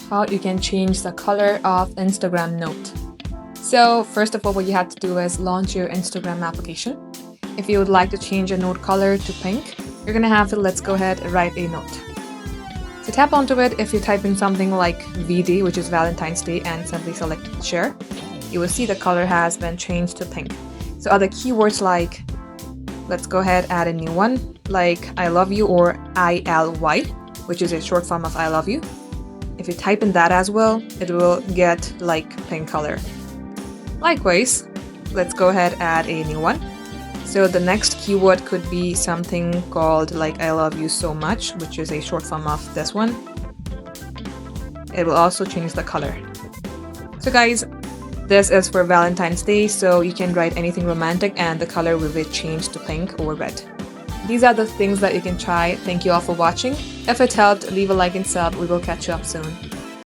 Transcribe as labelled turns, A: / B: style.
A: how you can change the color of Instagram Note. So first of all, what you have to do is launch your Instagram application. If you would like to change your note color to pink, you're gonna have to let's go ahead and write a note. So tap onto it. If you type in something like VD, which is Valentine's Day, and simply select share, you will see the color has been changed to pink. So other keywords like, let's go ahead add a new one like I love you or ILY, which is a short form of I love you. If you type in that as well, it will get like pink color. Likewise, let's go ahead add a new one. So the next keyword could be something called like I love you so much, which is a short form of this one. It will also change the color. So guys, this is for Valentine's Day, so you can write anything romantic and the color will be changed to pink or red. These are the things that you can try. Thank you all for watching. If it helped, leave a like and sub. We will catch you up soon.